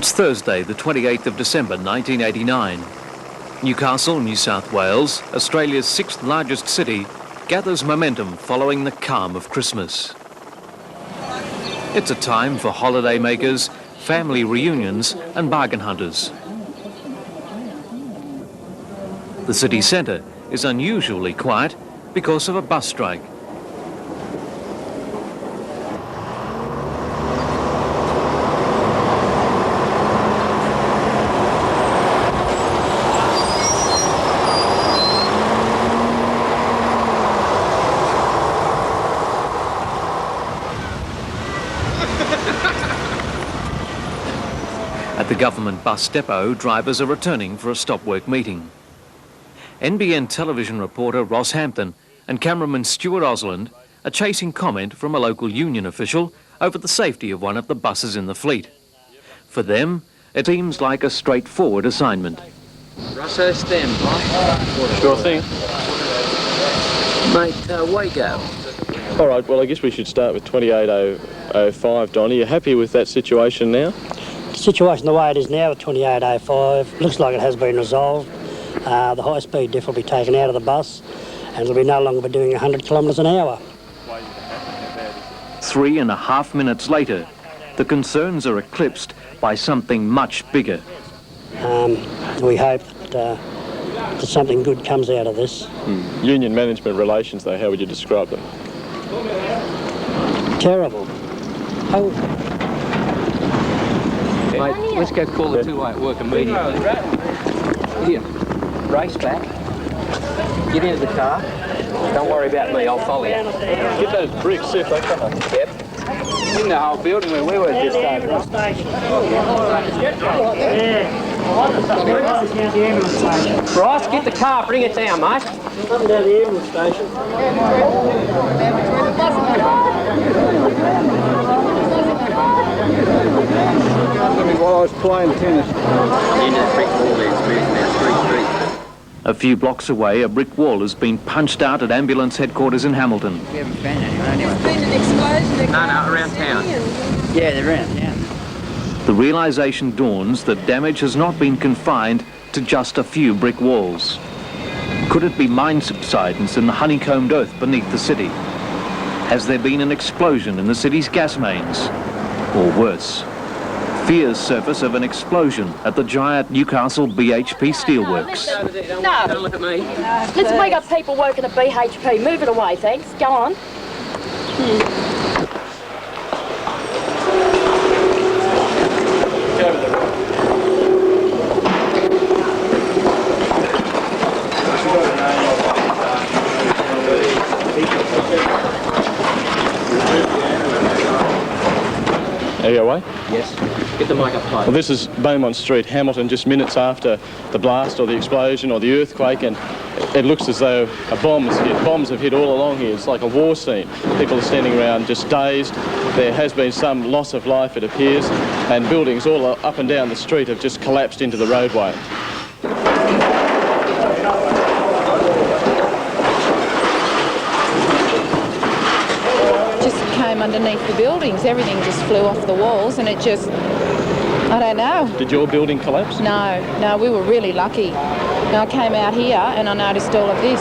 It's Thursday, the 28th of December 1989. Newcastle, New South Wales, Australia's sixth largest city, gathers momentum following the calm of Christmas. It's a time for holiday makers, family reunions and bargain hunters. The city centre is unusually quiet because of a bus strike. At the government bus depot, drivers are returning for a stop-work meeting. NBN television reporter Ross Hampton and cameraman Stuart Osland are chasing comment from a local union official over the safety of one of the buses in the fleet. For them, it seems like a straightforward assignment. Russo, stand by. Sure thing. Mate, away you go. All right, well, I guess we should start with 28.05, Don. Are you happy with that situation now? The situation the way it is now with 28.05 looks like it has been resolved. The high speed diff will be taken out of the bus and it'll be no longer be doing 100 kilometres an hour. 3.5 minutes later, the concerns are eclipsed by something much bigger. We hope that something good comes out of this. Union management relations, though, how would you describe them? Terrible. Oh. Mate, let's go call the two-way at work immediately. Here, race back. Get into the car. Don't worry about me, I'll follow you. Get those bricks, see if they come up. Yep. In the whole building where we were just over. Bryce, get the car, bring it down, mate. Come down the ambulance station. While I was playing tennis. A few blocks away, a brick wall has been punched out at ambulance headquarters in Hamilton. We haven't found anyone. There's been an explosion. No, around town. Yeah, they're around town. The realisation dawns that damage has not been confined to just a few brick walls. Could it be mine subsidence in the honeycombed earth beneath the city? Has there been an explosion in the city's gas mains? Or worse, fears surface of an explosion at the giant Newcastle BHP steelworks. No. Don't look at me. Let's wake up people working at BHP. Move it away, thanks. Go on. Are you away? Yes. Get the mic up high. Well, this is Beaumont Street, Hamilton, just minutes after the blast or the explosion or the earthquake, and it looks as though a bomb has hit. Bombs have hit all along here. It's like a war scene. People are standing around just dazed. There has been some loss of life, it appears, and buildings all up and down the street have just collapsed into the roadway. Underneath the buildings, everything just flew off the walls, and it just, I don't know. Did your building collapse? No, we were really lucky. And I came out here and I noticed all of this.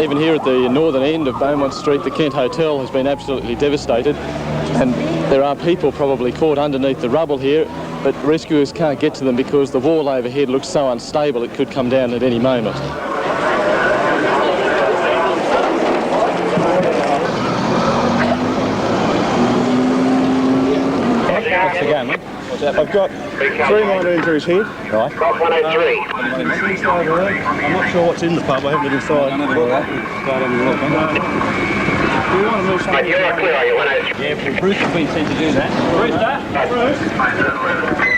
Even here at the northern end of Beaumont Street, the Kent Hotel has been absolutely devastated, and there are people probably caught underneath the rubble here, but rescuers can't get to them because the wall overhead looks so unstable it could come down at any moment. What's the game, mate? I've got 3 minor injuries here. Right. I'm not sure what's in the pub. I haven't been inside. Do you want to move something? You're clear, are you? Yeah, Bruce has been sent to do that. Bruce,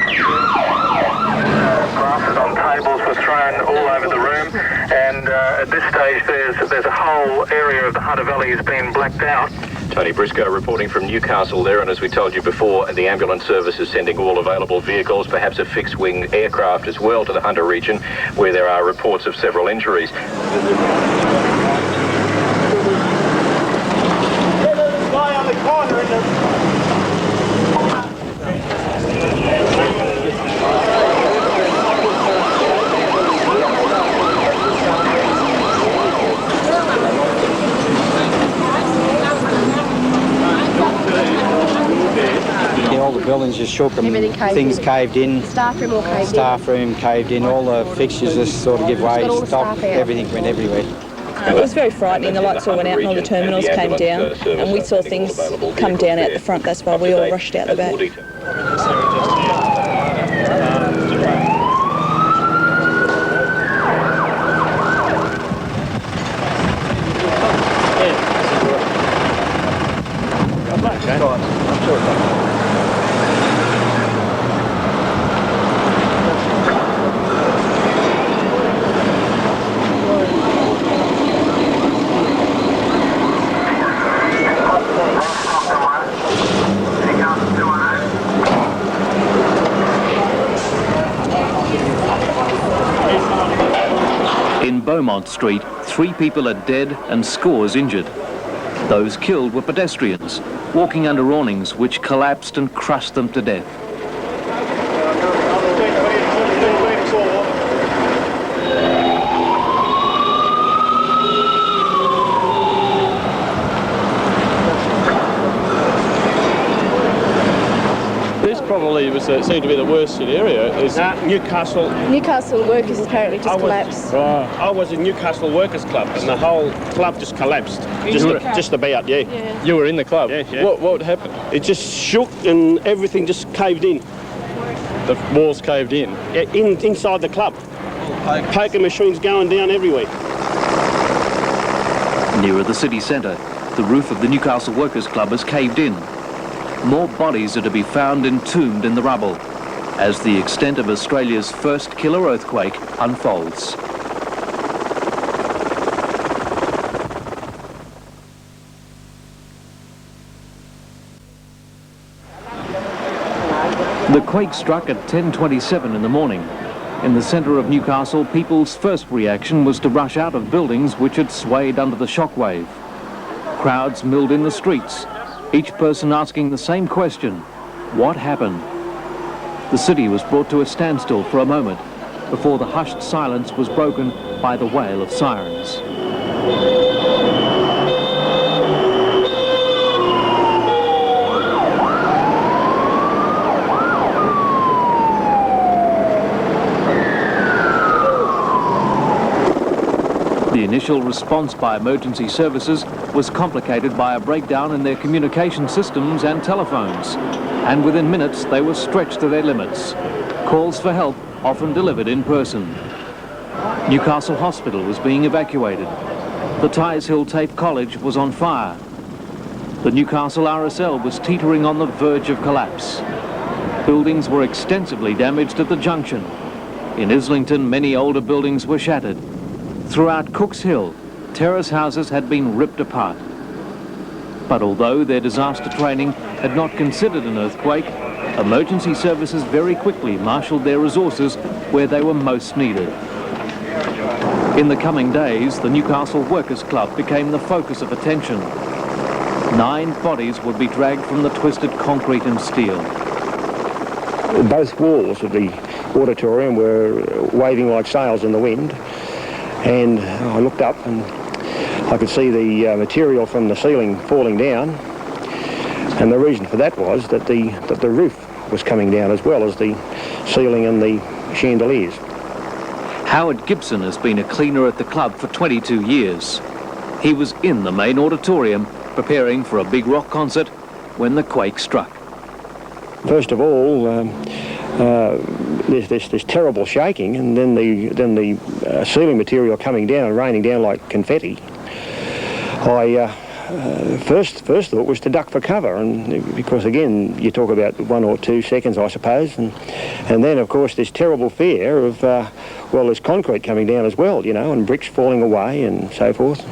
this stage there's a whole area of the Hunter Valley has been blacked out. Tony Briscoe reporting from Newcastle there, and as we told you before, the ambulance service is sending all available vehicles, perhaps a fixed-wing aircraft as well, to the Hunter region, where there are reports of several injuries. All the buildings just shook and things caved in. Staff room all caved in. Staff room caved in. All the fixtures just sort of give way. Stopped. Everything went everywhere. It was very frightening. The lights all went out and all the terminals came down, and we saw things come down out the front. That's why we all rushed out the back. In Beaumont Street, 3 people are dead and scores injured. Those killed were pedestrians, walking under awnings which collapsed and crushed them to death. This probably seemed to be the worst hit area. Is Newcastle. Newcastle Workers apparently just collapsed. I was in Newcastle Workers Club, and the whole club just collapsed. Just about, yeah. You were in the club? Yeah. What happened? It just shook and everything just caved in. The walls caved in? Yeah, inside the club. Poker machines going down everywhere. Nearer the city centre, the roof of the Newcastle Workers Club has caved in. More bodies are to be found entombed in the rubble as the extent of Australia's first killer earthquake unfolds. The quake struck at 10:27 in the morning. In the centre of Newcastle, people's first reaction was to rush out of buildings which had swayed under the shockwave. Crowds milled in the streets, each person asking the same question: what happened? The city was brought to a standstill for a moment before the hushed silence was broken by the wail of sirens. The initial response by emergency services was complicated by a breakdown in their communication systems and telephones, and within minutes they were stretched to their limits. Calls for help often delivered in person. Newcastle Hospital was being evacuated. The Tyers Hill TAFE College was on fire. The Newcastle RSL was teetering on the verge of collapse. Buildings were extensively damaged at the junction. In Islington, many older buildings were shattered. Throughout Cooks Hill, terrace houses had been ripped apart. But although their disaster training had not considered an earthquake, emergency services very quickly marshalled their resources where they were most needed. In the coming days, the Newcastle Workers Club became the focus of attention. 9 bodies would be dragged from the twisted concrete and steel. Both walls of the auditorium were waving like sails in the wind, and I looked up and I could see the material from the ceiling falling down, and the reason for that was that the roof was coming down as well as the ceiling and the chandeliers. Howard Gibson has been a cleaner at the club for 22 years. He was in the main auditorium preparing for a big rock concert when the quake struck. First of all, there's this terrible shaking, and then the ceiling material coming down and raining down like confetti. I first thought was to duck for cover, and because again you talk about 1 or 2 seconds, I suppose, and then of course this terrible fear of well, there's concrete coming down as well, you know, and bricks falling away and so forth.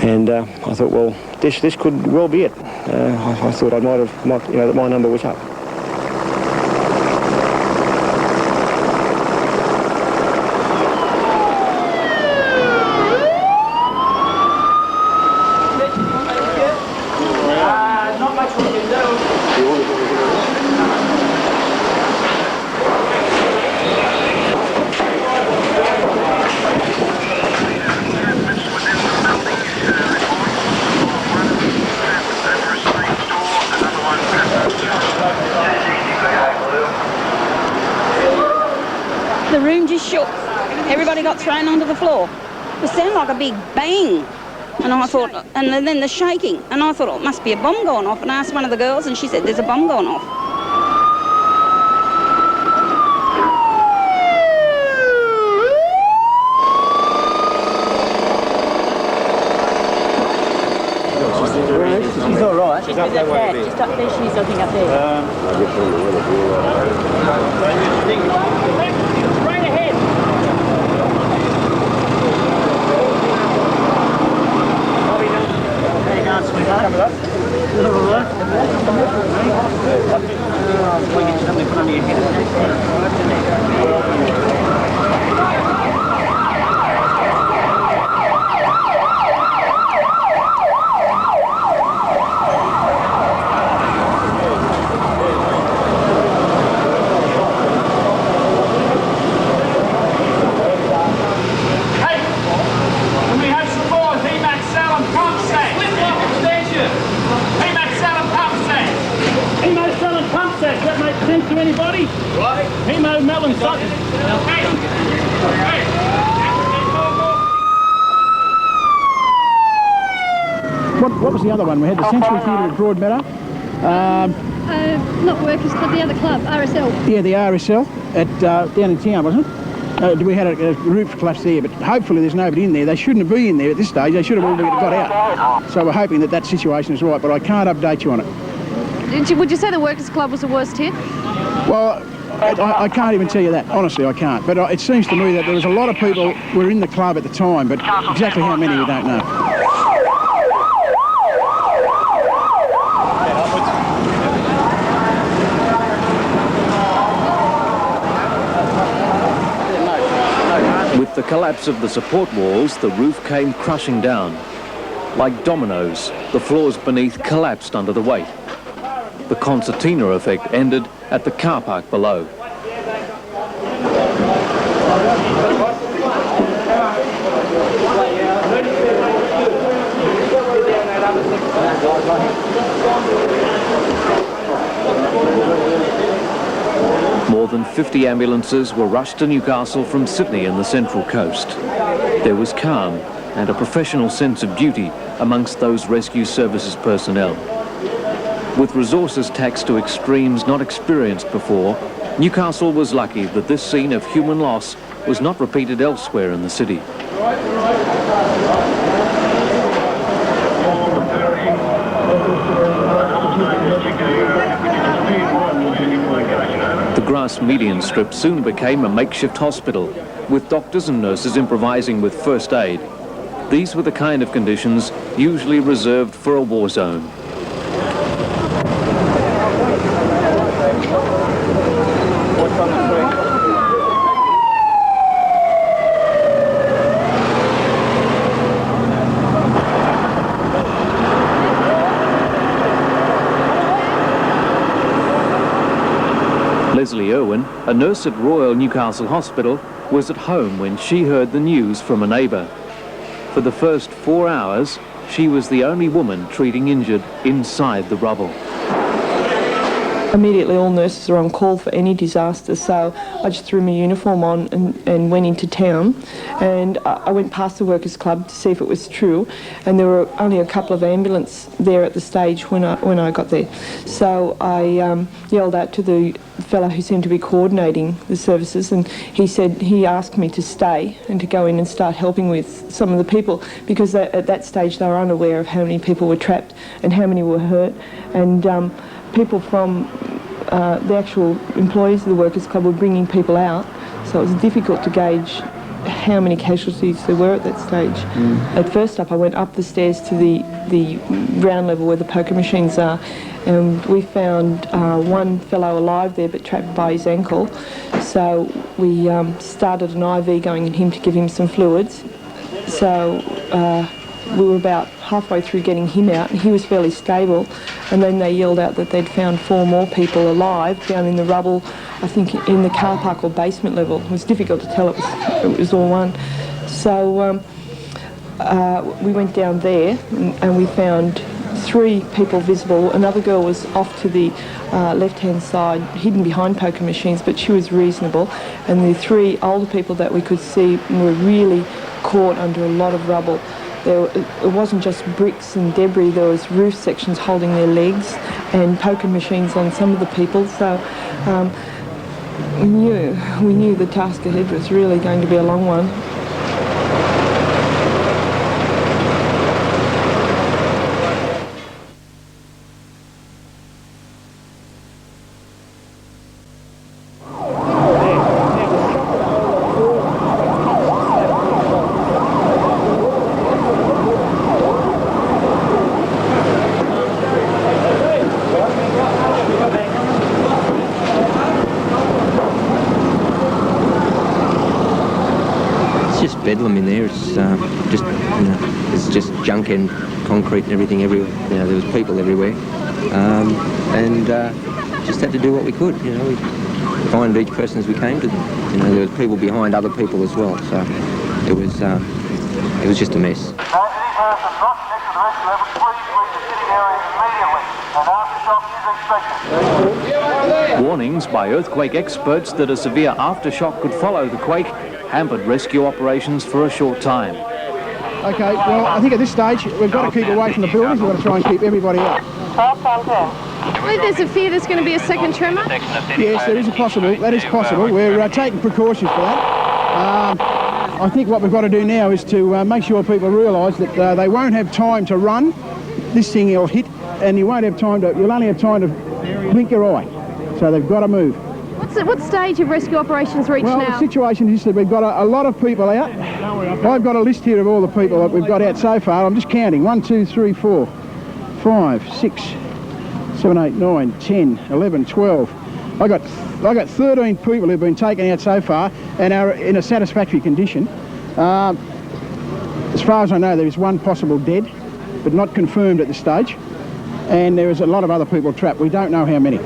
And I thought, well, this could well be it. I thought I might, you know, that my number was up. The room just shook. Everybody got thrown onto the floor. It sounded like a big bang. And I thought, and then the shaking. And I thought, oh, it must be a bomb going off. And I asked one of the girls, and she said, there's a bomb going off. She's all right. She's up that way. Just up there, she's looking up there. Right ahead. How you going, sweetheart? Come with us. Little work. We'll get you something put under your head. To anybody? Right. Hemo, melon, suckers. What was the other one? We had the Century Theatre at Broadmeadow. Not Workers Club, the other club, RSL. Yeah, the RSL at down in town, wasn't it? We had a roof collapse there, but hopefully there's nobody in there. They shouldn't have been in there at this stage. They should have all got out. So we're hoping that situation is right, but I can't update you on it. Would you say the Workers Club was the worst hit? Well, I can't even tell you that. Honestly, I can't. But it seems to me that there was a lot of people who were in the club at the time, but exactly how many we don't know. With the collapse of the support walls, the roof came crushing down. Like dominoes, the floors beneath collapsed under the weight. The concertina effect ended at the car park below. More than 50 ambulances were rushed to Newcastle from Sydney and the Central Coast. There was calm and a professional sense of duty amongst those rescue services personnel. With resources taxed to extremes not experienced before, Newcastle was lucky that this scene of human loss was not repeated elsewhere in the city. The grass median strip soon became a makeshift hospital, with doctors and nurses improvising with first aid. These were the kind of conditions usually reserved for a war zone. Leslie Irwin, a nurse at Royal Newcastle Hospital, was at home when she heard the news from a neighbour. For the first 4 hours, she was the only woman treating injured inside the rubble. immediately all nurses are on call for any disaster, so I just threw my uniform on and went into town, and I went past the Workers' Club to see if it was true, and there were only a couple of ambulances there at the stage when I got there. So I yelled out to the fellow who seemed to be coordinating the services, and he asked me to stay and to go in and start helping with some of the people, because at that stage they were unaware of how many people were trapped and how many were hurt, and people from the actual employees of the Workers' Club were bringing people out, so it was difficult to gauge how many casualties there were at that stage. At first up, I went up the stairs to the ground level where the poker machines are, and we found one fellow alive there but trapped by his ankle, so we started an IV going in him to give him some fluids. So we were about halfway through getting him out, and he was fairly stable, and then they yelled out that they'd found 4 more people alive down in the rubble, I think in the car park or basement level. It was difficult to tell, it was all one. So we went down there and we found 3 people visible. Another girl was off to the left-hand side, hidden behind poker machines, but she was reasonable, and the 3 older people that we could see were really caught under a lot of rubble. It wasn't just bricks and debris, there was roof sections holding their legs and poker machines on some of the people, so we knew the task ahead was really going to be a long one. Bedlam in there. It's just, it's just junk and concrete and everything everywhere. There was people everywhere, and just had to do what we could. We find each person as we came to them. There was people behind other people as well, so it was just a mess. Warnings by earthquake experts that a severe aftershock could follow the quake hampered rescue operations for a short time. Okay, well, I think at this stage we've got to keep away from the buildings. We've got to try and keep everybody up. I believe there's a fear there's going to be a second tremor. Yes, there is a possible. That is possible. We're taking precautions for that. I think what we've got to do now is to make sure people realise that they won't have time to run. This thing will hit, and you won't have time to. You'll only have time to blink your eye. So they've got to move. What stage have rescue operations reached now? Well, the situation is that we've got a lot of people out. I've got a list here of all the people that we've got out so far. I'm just counting. 1, 2, 3, 4, 5, 6, 7, 8, 9, 10, 11, 12. I got 13 people who've been taken out so far and are in a satisfactory condition. As far as I know, there is 1 possible dead, but not confirmed at this stage. And there is a lot of other people trapped. We don't know how many.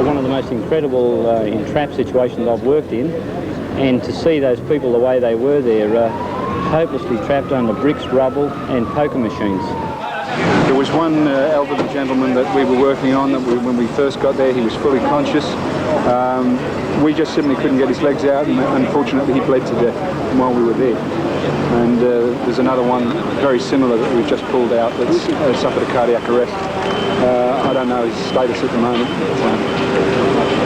One of the most incredible entrap situations I've worked in, and to see those people the way they were there, hopelessly trapped under bricks, rubble and poker machines. There was one elderly gentleman that we were working on that when we first got there, he was fully conscious. We just simply couldn't get his legs out, and unfortunately he bled to death while we were there. And there's another one very similar that we've just pulled out that's suffered a cardiac arrest. I don't know his status at the moment.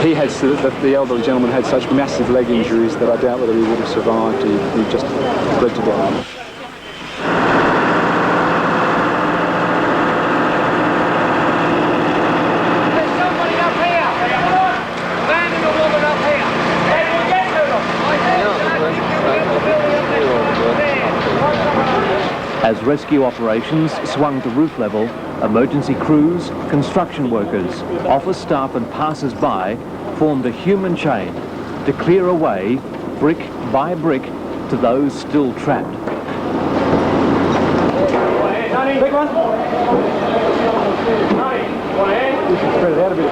He had, the elderly gentleman had such massive leg injuries that I doubt whether he would have survived. He just bled to death. As rescue operations swung to roof level, emergency crews, construction workers, office staff and passers-by formed a human chain to clear a way, brick by brick, to those still trapped. Big one. You should spread it out a bit.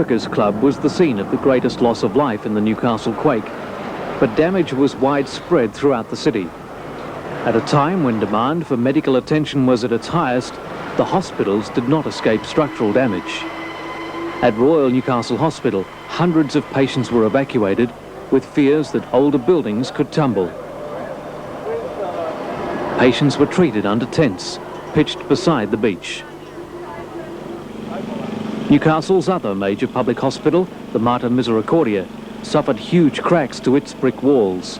Workers' Club was the scene of the greatest loss of life in the Newcastle quake, but damage was widespread throughout the city. At a time when demand for medical attention was at its highest, the hospitals did not escape structural damage. At Royal Newcastle Hospital, hundreds of patients were evacuated with fears that older buildings could tumble. Patients were treated under tents, pitched beside the beach. Newcastle's other major public hospital, the Mater Misericordia, suffered huge cracks to its brick walls.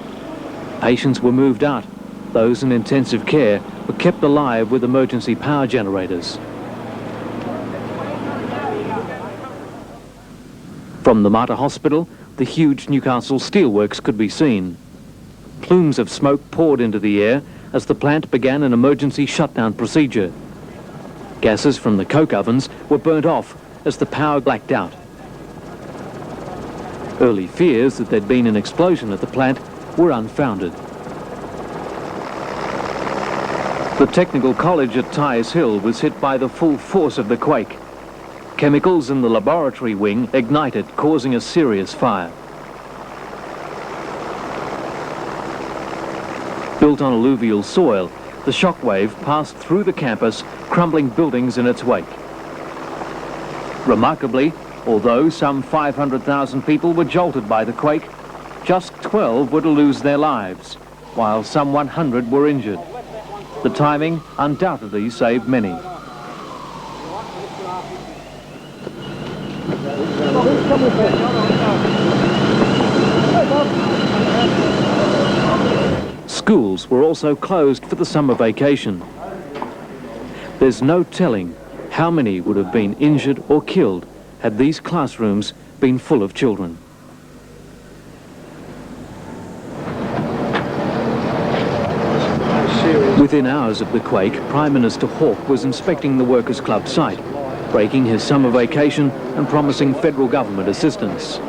Patients were moved out. Those in intensive care were kept alive with emergency power generators. From the Mater Hospital, the huge Newcastle steelworks could be seen. Plumes of smoke poured into the air as the plant began an emergency shutdown procedure. Gases from the coke ovens were burnt off as the power blacked out. Early fears that there'd been an explosion at the plant were unfounded. The Technical College at Tyers Hill was hit by the full force of the quake. Chemicals in the laboratory wing ignited, causing a serious fire. Built on alluvial soil, the shockwave passed through the campus, crumbling buildings in its wake. Remarkably, although some 500,000 people were jolted by the quake, just 12 were to lose their lives, while some 100 were injured. The timing undoubtedly saved many. Schools were also closed for the summer vacation. There's no telling how many would have been injured or killed had these classrooms been full of children. Within hours of the quake, Prime Minister Hawke was inspecting the Workers' Club site, breaking his summer vacation and promising federal government assistance.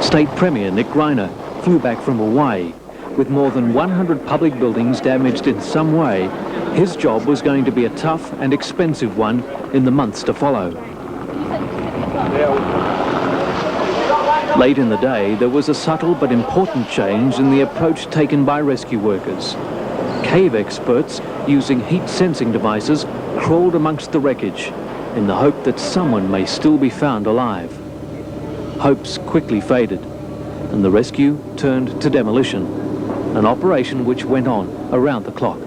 State Premier Nick Greiner flew back from Hawaii. With more than 100 public buildings damaged in some way, his job was going to be a tough and expensive one in the months to follow. Late in the day, there was a subtle but important change in the approach taken by rescue workers. Cave experts, using heat-sensing devices, crawled amongst the wreckage in the hope that someone may still be found alive. Hopes quickly faded, and the rescue turned to demolition, an operation which went on around the clock.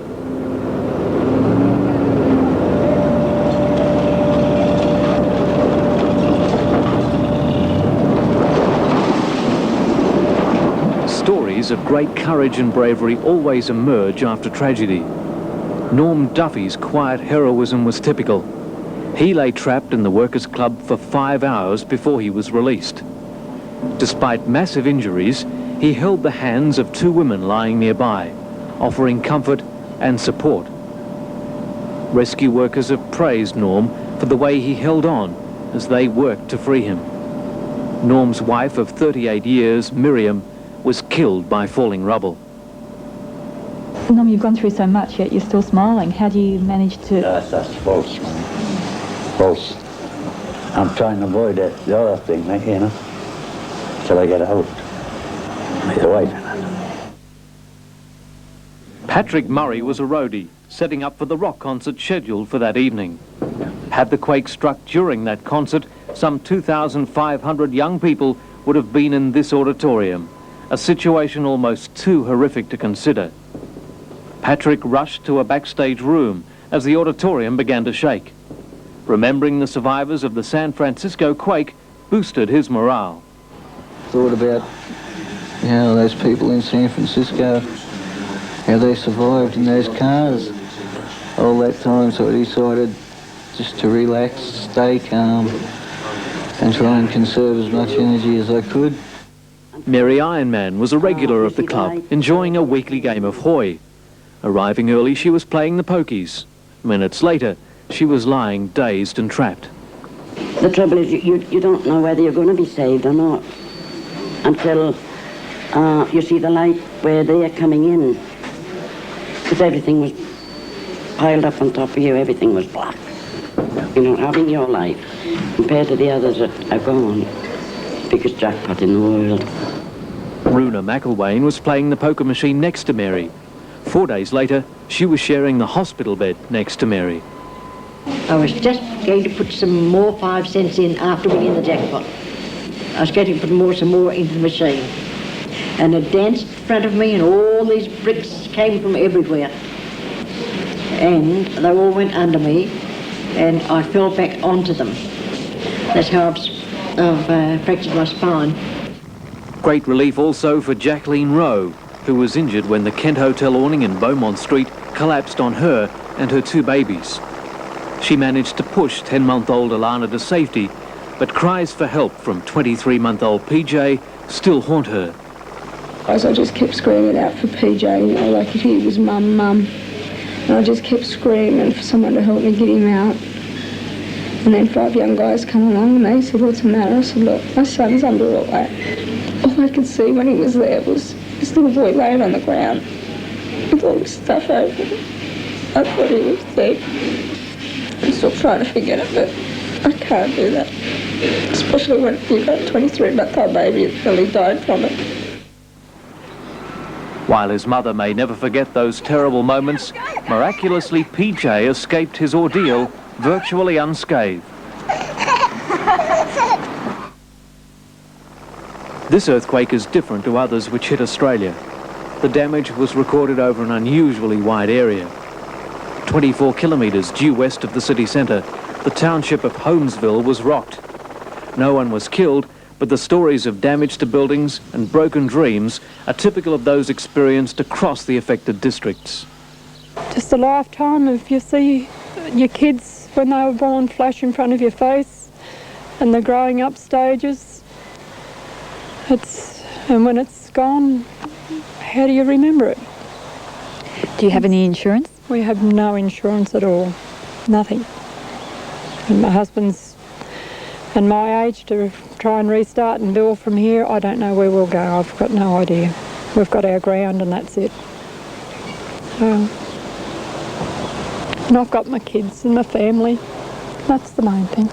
Stories of great courage and bravery always emerge after tragedy. Norm Duffy's quiet heroism was typical. He lay trapped in the Workers' Club for 5 hours before he was released. Despite massive injuries, he held the hands of 2 women lying nearby, offering comfort and support. Rescue workers have praised Norm for the way he held on as they worked to free him. Norm's wife of 38 years, Miriam, was killed by falling rubble. Norm, you've gone through so much, yet you're still smiling. How do you manage to... That's false. False. I'm trying to avoid that, the other thing, you know, till I get out. Make away from it. Patrick Murray was a roadie, setting up for the rock concert scheduled for that evening. Had the quake struck during that concert, some 2,500 young people would have been in this auditorium, a situation almost too horrific to consider. Patrick rushed to a backstage room as the auditorium began to shake. Remembering the survivors of the San Francisco quake boosted his morale. Thought about, you know, those people in San Francisco, how they survived in those cars all that time, so I decided just to relax, stay calm, and try and conserve as much energy as I could. Mary Ironman was a regular of the club, enjoying a weekly game of Hoy. Arriving early, she was playing the pokies. Minutes later, she was lying dazed and trapped. The trouble is you don't know whether you're going to be saved or not until you see the light where they're coming in. Because everything was piled up on top of you, everything was black. You know, having your life compared to the others that are gone. Biggest jackpot in the world. Runa McElwain was playing the poker machine next to Mary. 4 days later, she was sharing the hospital bed next to Mary. I was just going to put some more 5 cents in after winning the jackpot. I was going to put some more into the machine. And it danced in front of me and all these bricks came from everywhere. And they all went under me and I fell back onto them. That's how I've fractured my spine. Great relief also for Jacqueline Rowe, who was injured when the Kent Hotel awning in Beaumont Street collapsed on her and her 2 babies. She managed to push 10-month-old Alana to safety, but cries for help from 23-month-old PJ still haunt her. I just kept screaming out for PJ, and all I could hear was mum, mum. And I just kept screaming for someone to help me get him out. And then 5 young guys come along and they said, what's the matter? I said, look, my son's under all that. All I could see when he was there was this little boy laying on the ground with all this stuff over him. I thought he was dead. I'm still trying to forget it, but I can't do that. Especially when you've got a 23-month-old baby that nearly died from it. While his mother may never forget those terrible moments, miraculously PJ escaped his ordeal virtually unscathed. This earthquake is different to others which hit Australia. The damage was recorded over an unusually wide area. 24 kilometres due west of the city centre, the township of Holmesville was rocked. No one was killed, but the stories of damage to buildings and broken dreams are typical of those experienced across the affected districts. Just a lifetime if you see your kids when they were born flash in front of your face and the growing up stages. And when it's gone, how do you remember it? Do you have any insurance? We have no insurance at all, nothing. And my husband's and my age to try and restart and build from here, I don't know where we'll go. I've got no idea. We've got our ground and that's it. And I've got my kids and my family. That's the main thing.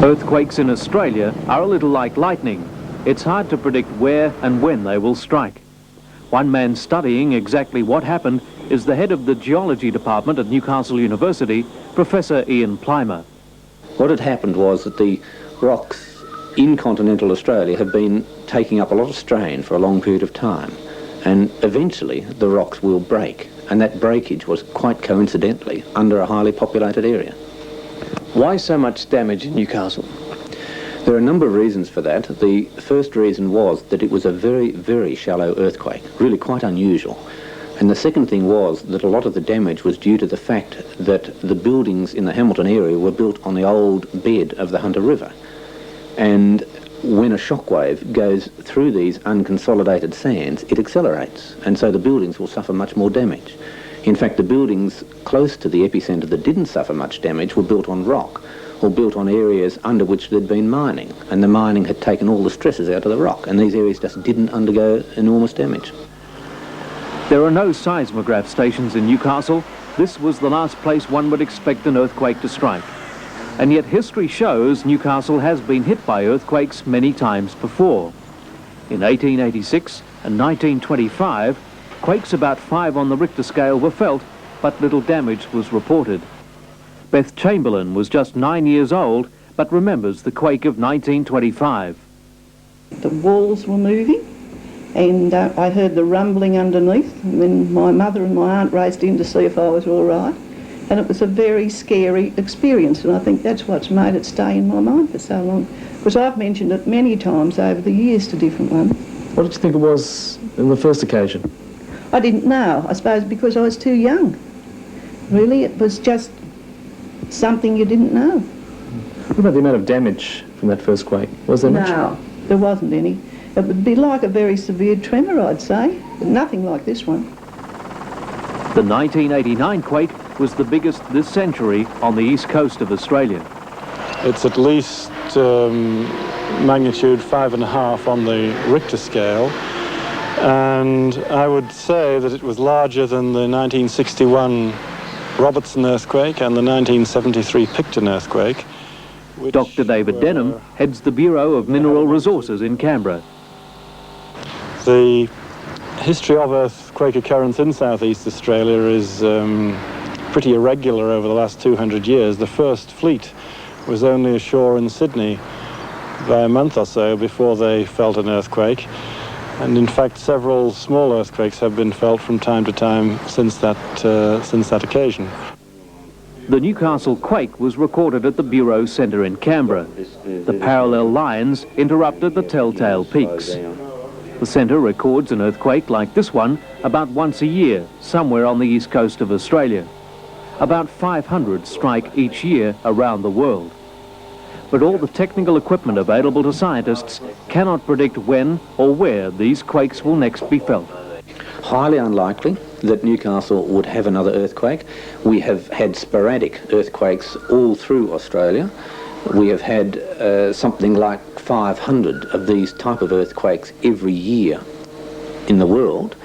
Earthquakes in Australia are a little like lightning. It's hard to predict where and when they will strike. One man studying exactly what happened is the head of the geology department at Newcastle University, Professor Ian Plimer. What had happened was that the rocks in continental Australia have been taking up a lot of strain for a long period of time, and eventually the rocks will break, and that breakage was quite coincidentally under a highly populated area. Why so much damage in Newcastle? There are a number of reasons for that. The first reason was that it was a very, very shallow earthquake, really quite unusual. And the second thing was that a lot of the damage was due to the fact that the buildings in the Hamilton area were built on the old bed of the Hunter River. And when a shockwave goes through these unconsolidated sands, it accelerates, and so the buildings will suffer much more damage. In fact, the buildings close to the epicentre that didn't suffer much damage were built on rock, or built on areas under which there'd been mining, and the mining had taken all the stresses out of the rock, and these areas just didn't undergo enormous damage. There are no seismograph stations in Newcastle. This was the last place one would expect an earthquake to strike. And yet history shows Newcastle has been hit by earthquakes many times before. In 1886 and 1925, quakes about 5 on the Richter scale were felt, but little damage was reported. Beth Chamberlain was just 9 years old, but remembers the quake of 1925. The walls were moving, and I heard the rumbling underneath, and then my mother and my aunt raced in to see if I was all right. And it was a very scary experience, and I think that's what's made it stay in my mind for so long, because I've mentioned it many times over the years to different ones. What did you think it was on the first occasion? I didn't know, I suppose because I was too young. Really, it was just something you didn't know. What about the amount of damage from that first quake? Was there much? No, there wasn't any. It would be like a very severe tremor, I'd say, but nothing like this one. The 1989 quake was the biggest this century on the east coast of Australia. It's at least magnitude 5.5 on the Richter scale, and I would say that it was larger than the 1961 Robertson earthquake and the 1973 Picton earthquake. Dr. David Denham heads the Bureau of Mineral Resources in Canberra. The history of earthquake occurrence in southeast Australia is pretty irregular over the last 200 years. The first fleet was only ashore in Sydney by a month or so before they felt an earthquake. And in fact, several small earthquakes have been felt from time to time since that occasion. The Newcastle quake was recorded at the Bureau Centre in Canberra. The parallel lines interrupted the telltale peaks. The centre records an earthquake like this one about once a year, somewhere on the east coast of Australia. About 500 strike each year around the world. But all the technical equipment available to scientists cannot predict when or where these quakes will next be felt. Highly unlikely that Newcastle would have another earthquake. We have had sporadic earthquakes all through Australia. We have had something like 500 of these type of earthquakes every year in the world.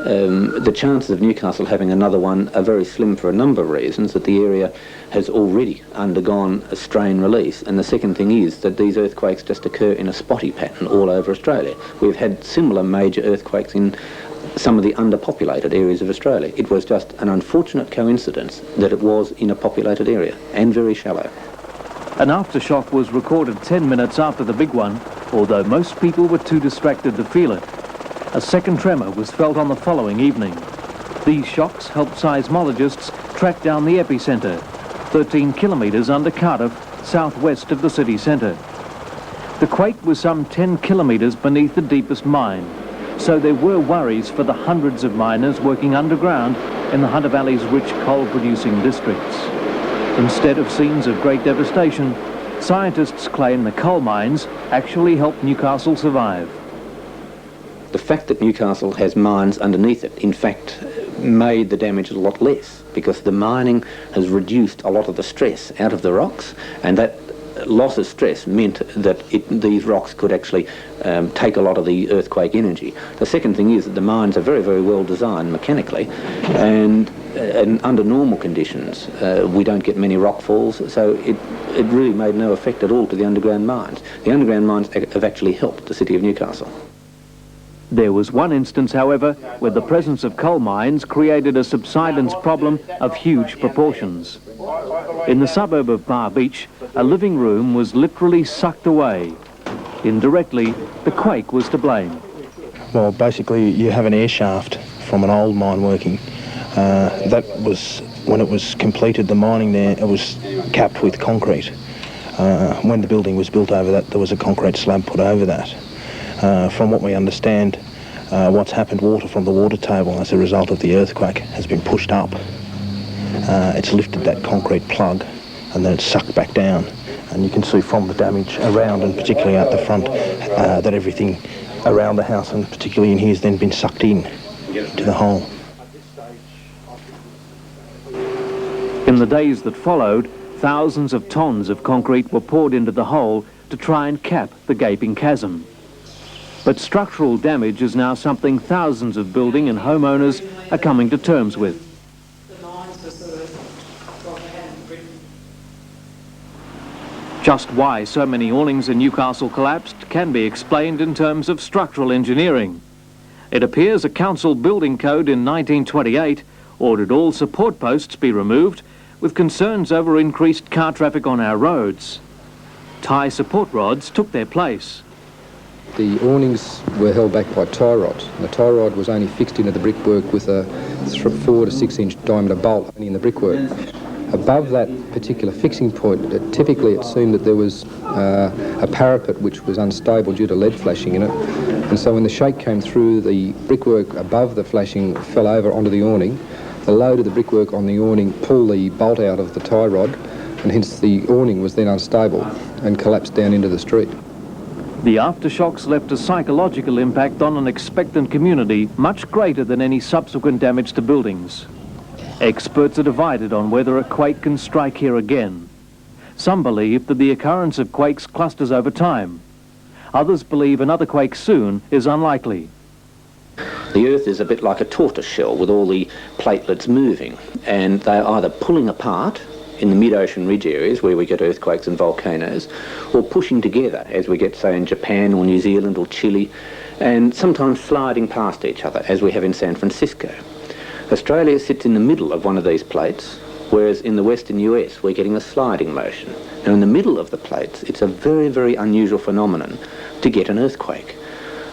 The chances of Newcastle having another one are very slim for a number of reasons, that the area has already undergone a strain release, and the second thing is that these earthquakes just occur in a spotty pattern all over Australia. We've had similar major earthquakes in some of the underpopulated areas of Australia. It was just an unfortunate coincidence that it was in a populated area and very shallow. An aftershock was recorded 10 minutes after the big one, although most people were too distracted to feel it. A second tremor was felt on the following evening. These shocks helped seismologists track down the epicentre, 13 kilometres under Cardiff, southwest of the city centre. The quake was some 10 kilometres beneath the deepest mine, so there were worries for the hundreds of miners working underground in the Hunter Valley's rich coal-producing districts. Instead of scenes of great devastation, scientists claim the coal mines actually helped Newcastle survive. The fact that Newcastle has mines underneath it, in fact, made the damage a lot less, because the mining has reduced a lot of the stress out of the rocks, and that loss of stress meant that these rocks could actually take a lot of the earthquake energy. The second thing is that the mines are very, very well designed mechanically, and under normal conditions we don't get many rock falls, so it really made no effect at all to the underground mines. The underground mines have actually helped the city of Newcastle. There was one instance, however, where the presence of coal mines created a subsidence problem of huge proportions. In the suburb of Bar Beach, a living room was literally sucked away. Indirectly, the quake was to blame. Well, basically, you have an air shaft from an old mine working. That was, when it was completed, the mining there, it was capped with concrete. When the building was built over that, there was a concrete slab put over that. From what we understand, what's happened, water from the water table as a result of the earthquake has been pushed up. It's lifted that concrete plug and then it's sucked back down. And you can see from the damage around, and particularly out the front, that everything around the house, and particularly in here, has then been sucked in to the hole. In the days that followed, thousands of tons of concrete were poured into the hole to try and cap the gaping chasm. But structural damage is now something thousands of building and homeowners are coming to terms with. Just why so many awnings in Newcastle collapsed can be explained in terms of structural engineering. It appears a council building code in 1928 ordered all support posts be removed, with concerns over increased car traffic on our roads. Tie support rods took their place. The awnings were held back by tie rods. And the tie rod was only fixed into the brickwork with a 4 to 6 inch diameter bolt in the brickwork. Above that particular fixing point, typically it seemed that there was a parapet which was unstable due to lead flashing in it. And so when the shake came through, the brickwork above the flashing fell over onto the awning. The load of the brickwork on the awning pulled the bolt out of the tie rod, and hence the awning was then unstable and collapsed down into the street. The aftershocks left a psychological impact on an expectant community much greater than any subsequent damage to buildings. Experts are divided on whether a quake can strike here again. Some believe that the occurrence of quakes clusters over time. Others believe another quake soon is unlikely. The Earth is a bit like a tortoise shell with all the platelets moving, and they're either pulling apart in the mid-ocean ridge areas where we get earthquakes and volcanoes, or pushing together as we get, say, in Japan or New Zealand or Chile, and sometimes sliding past each other as we have in San Francisco. Australia sits in the middle of one of these plates, whereas in the western US we're getting a sliding motion. Now in the middle of the plates it's a very, very unusual phenomenon to get an earthquake.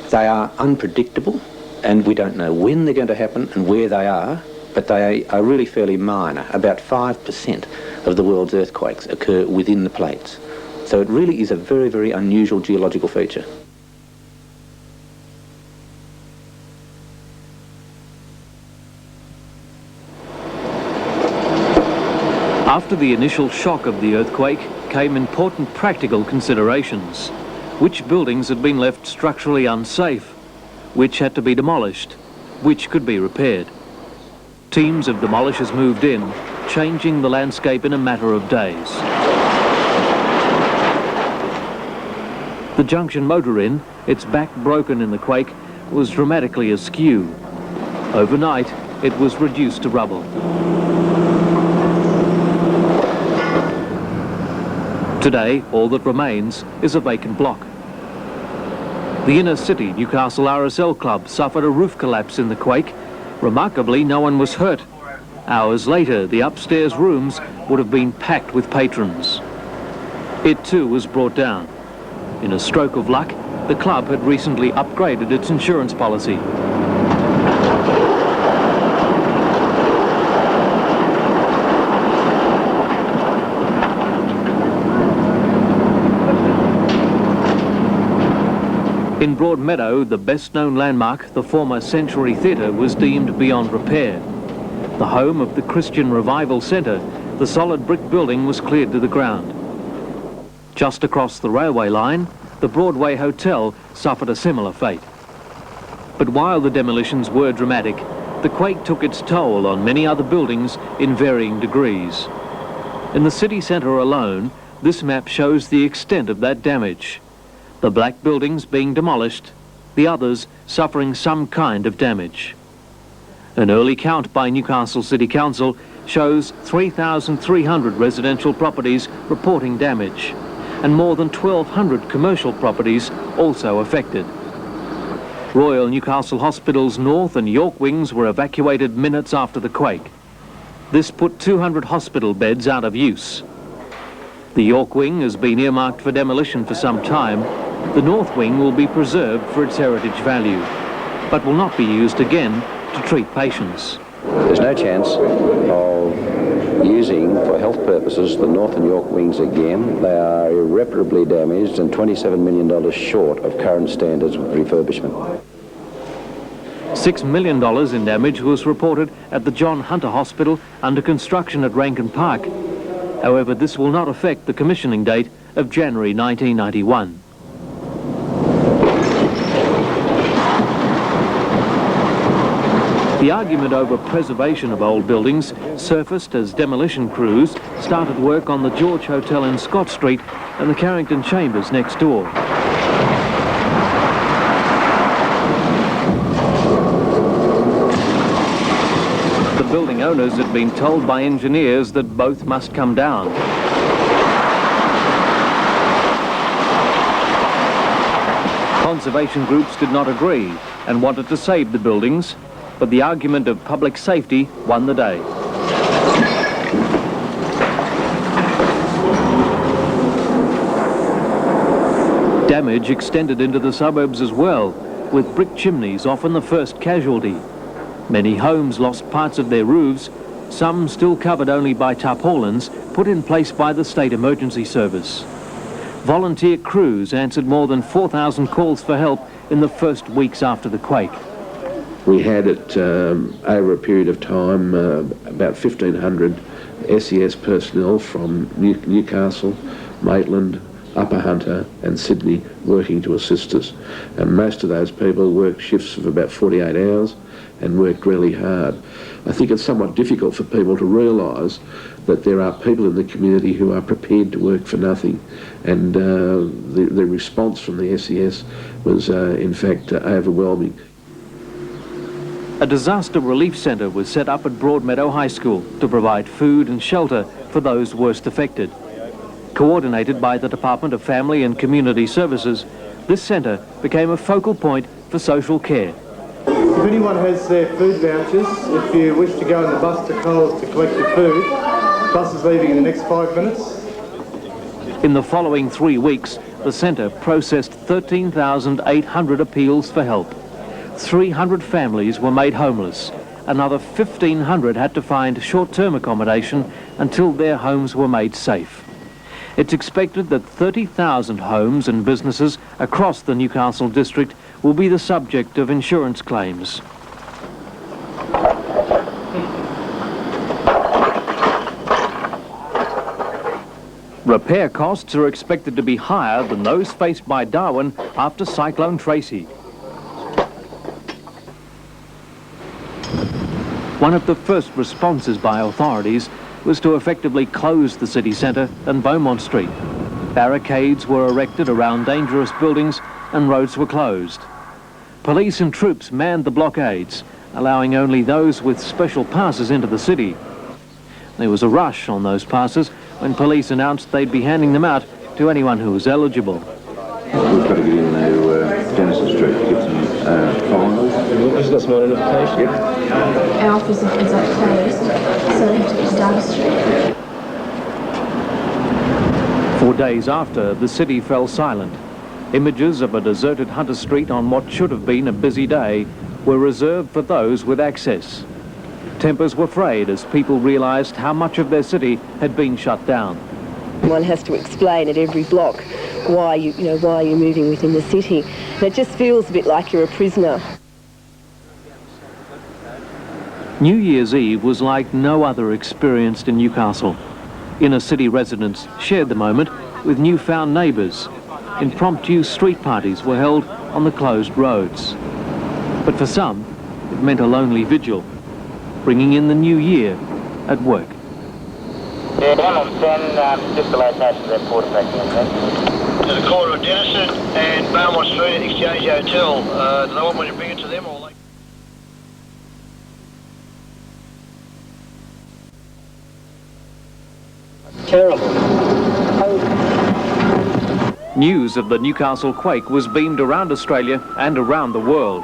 They are unpredictable, and we don't know when they're going to happen and where they are, but they are really fairly minor. About 5% of the world's earthquakes occur within the plates. So it really is a very, very unusual geological feature. After the initial shock of the earthquake came important practical considerations. Which buildings had been left structurally unsafe? Which had to be demolished? Which could be repaired? Teams of demolishers moved in, changing the landscape in a matter of days. The junction motor inn, its back broken in the quake, was dramatically askew. Overnight, it was reduced to rubble. Today, all that remains is a vacant block. The inner city Newcastle RSL club suffered a roof collapse in the quake. Remarkably, no one was hurt. Hours later, the upstairs rooms would have been packed with patrons. It too was brought down. In a stroke of luck, the club had recently upgraded its insurance policy. In Broadmeadow, the best-known landmark, the former Century Theatre, was deemed beyond repair. The home of the Christian Revival Centre, the solid brick building was cleared to the ground. Just across the railway line, the Broadway Hotel suffered a similar fate. But while the demolitions were dramatic, the quake took its toll on many other buildings in varying degrees. In the city centre alone, this map shows the extent of that damage. The black buildings being demolished, the others suffering some kind of damage. An early count by Newcastle City Council shows 3,300 residential properties reporting damage, and more than 1,200 commercial properties also affected. Royal Newcastle Hospital's North and York wings were evacuated minutes after the quake. This put 200 hospital beds out of use. The York wing has been earmarked for demolition for some time. The North wing will be preserved for its heritage value, but will not be used again to treat patients. There's no chance of using, for health purposes, the North and York wings again. They are irreparably damaged and $27 million short of current standards of refurbishment. $6 million in damage was reported at the John Hunter Hospital under construction at Rankin Park. However, this will not affect the commissioning date of January 1991. The argument over preservation of old buildings surfaced as demolition crews started work on the George Hotel in Scott Street and the Carrington Chambers next door. The building owners had been told by engineers that both must come down. Conservation groups did not agree and wanted to save the buildings, but the argument of public safety won the day. Damage extended into the suburbs as well, with brick chimneys often the first casualty. Many homes lost parts of their roofs, some still covered only by tarpaulins put in place by the State Emergency Service. Volunteer crews answered more than 4,000 calls for help in the first weeks after the quake. We had over a period of time, about 1,500 SES personnel from Newcastle, Maitland, Upper Hunter and Sydney working to assist us. And most of those people worked shifts of about 48 hours and worked really hard. I think it's somewhat difficult for people to realise that there are people in the community who are prepared to work for nothing, and the response from the SES was in fact overwhelming. A disaster relief centre was set up at Broadmeadow High School to provide food and shelter for those worst affected. Coordinated by the Department of Family and Community Services, this centre became a focal point for social care. If anyone has their food vouchers, if you wish to go in the bus to Coles to collect your food, the bus is leaving in the next 5 minutes. In the following 3 weeks, the centre processed 13,800 appeals for help. 300 families were made homeless. Another 1,500 had to find short-term accommodation until their homes were made safe. It's expected that 30,000 homes and businesses across the Newcastle district will be the subject of insurance claims. Repair costs are expected to be higher than those faced by Darwin after Cyclone Tracy. One of the first responses by authorities was to effectively close the city centre and Beaumont Street. Barricades were erected around dangerous buildings and roads were closed. Police and troops manned the blockades, allowing only those with special passes into the city. There was a rush on those passes when police announced they'd be handing them out to anyone who was eligible. We've got to get in to Genesis Street to get some finals. Has got some identification? Yep. Our office is like closed, so they have to get to Data Street. 4 days after, the city fell silent. Images of a deserted Hunter Street on what should have been a busy day were reserved for those with access. Tempers were frayed as people realised how much of their city had been shut down. One has to explain at every block why why you're moving within the city. And it just feels a bit like you're a prisoner. New Year's Eve was like no other experienced in Newcastle. Inner city residents shared the moment with newfound neighbours. Impromptu street parties were held on the closed roads. But for some, it meant a lonely vigil, bringing in the new year at work. Yeah, 1 on 10, just the location of that port effect on that. To the corner of Denison and Beaumont Street at Exchange Hotel. Do they want me to bring it to them or they... Terrible. News of the Newcastle quake was beamed around Australia and around the world.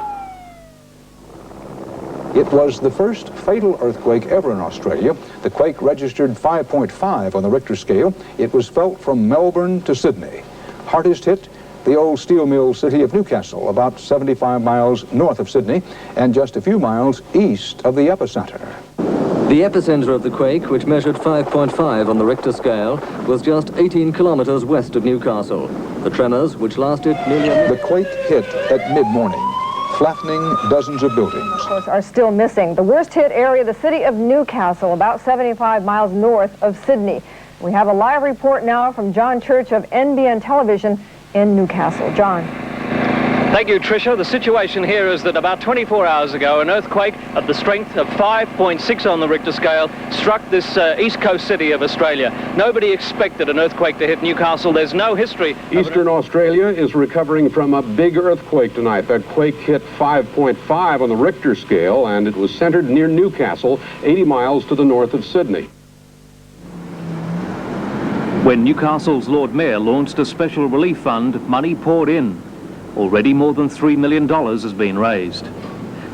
It was the first fatal earthquake ever in Australia. The quake registered 5.5 on the Richter scale. It was felt from Melbourne to Sydney. Hardest hit, the old steel mill city of Newcastle, about 75 miles north of Sydney and just a few miles east of the epicenter. The epicenter of the quake, which measured 5.5 on the Richter scale, was just 18 kilometers west of Newcastle. The tremors, which lasted nearly... The quake hit at mid-morning, flattening dozens of buildings. Of course, are still missing. The worst hit area, the city of Newcastle, about 75 miles north of Sydney. We have a live report now from John Church of NBN Television in Newcastle. John. Thank you, Tricia. The situation here is that about 24 hours ago, an earthquake of the strength of 5.6 on the Richter scale struck this east coast city of Australia. Nobody expected an earthquake to hit Newcastle. There's no history. Eastern Australia is recovering from a big earthquake tonight. That quake hit 5.5 on the Richter scale, and it was centered near Newcastle, 80 miles to the north of Sydney. When Newcastle's Lord Mayor launched a special relief fund, money poured in. Already more than $3 million has been raised.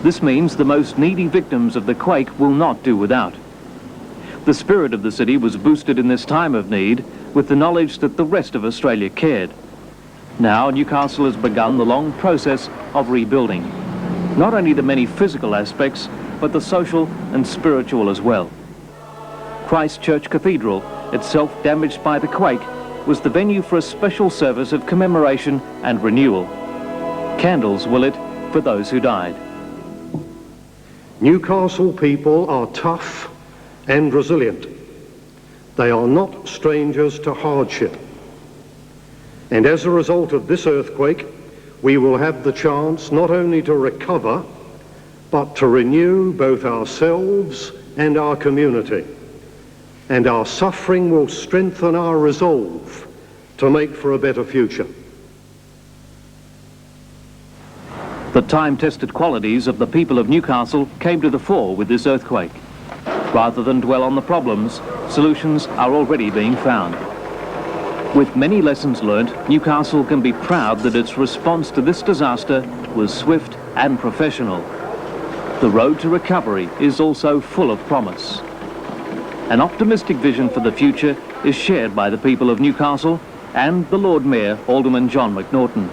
This means the most needy victims of the quake will not do without. The spirit of the city was boosted in this time of need with the knowledge that the rest of Australia cared. Now Newcastle has begun the long process of rebuilding. Not only the many physical aspects, but the social and spiritual as well. Christchurch Cathedral, itself damaged by the quake, was the venue for a special service of commemoration and renewal. Candles were lit for those who died. Newcastle people are tough and resilient. They are not strangers to hardship. And as a result of this earthquake, we will have the chance not only to recover, but to renew both ourselves and our community. And our suffering will strengthen our resolve to make for a better future. The time-tested qualities of the people of Newcastle came to the fore with this earthquake. Rather than dwell on the problems, solutions are already being found. With many lessons learnt, Newcastle can be proud that its response to this disaster was swift and professional. The road to recovery is also full of promise. An optimistic vision for the future is shared by the people of Newcastle and the Lord Mayor, Alderman John McNaughton.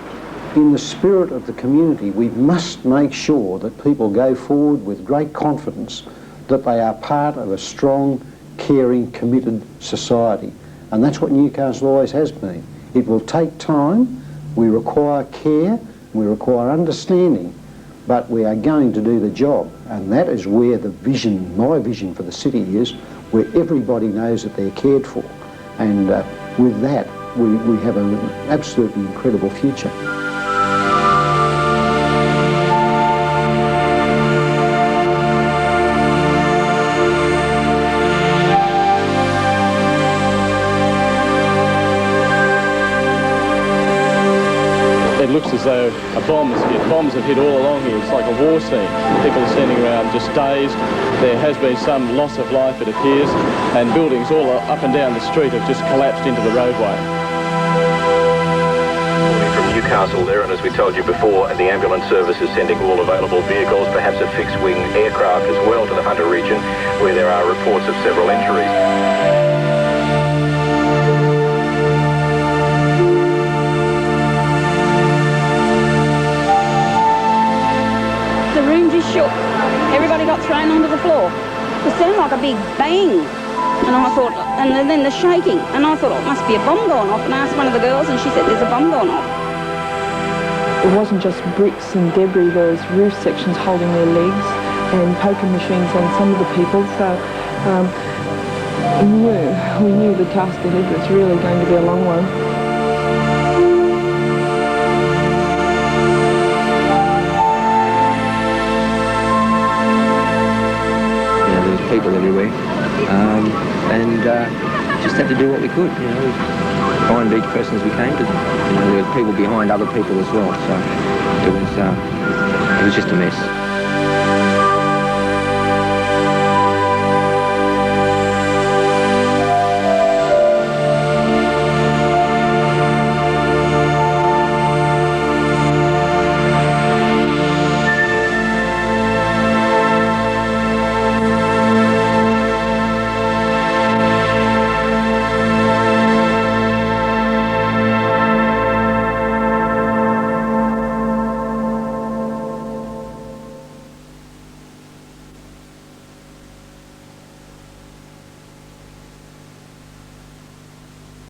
In the spirit of the community, we must make sure that people go forward with great confidence that they are part of a strong, caring, committed society. And that's what Newcastle always has been. It will take time, we require care, we require understanding, but we are going to do the job. And that is where the vision, my vision for the city is, where everybody knows that they're cared for. And with that, we have an absolutely incredible future. It looks as though a bomb has hit. Bombs have hit all along here. It's like a war scene. People are standing around just dazed. There has been some loss of life, it appears, and buildings all up and down the street have just collapsed into the roadway. From Newcastle there, and as we told you before, the ambulance service is sending all available vehicles, perhaps a fixed-wing aircraft as well, to the Hunter region, where there are reports of several injuries. Shook. Everybody got thrown onto the floor. It sounded like a big bang. And I thought, and then the shaking. And I thought, oh, it must be a bomb going off. And I asked one of the girls and she said, there's a bomb going off. It wasn't just bricks and debris, there was roof sections holding their legs and poker machines on some of the people. So we knew the task ahead was really going to be a long one. People everywhere, and just had to do what we could, you know, find each person as we came to them. You know, there were people behind other people as well, so it was just a mess.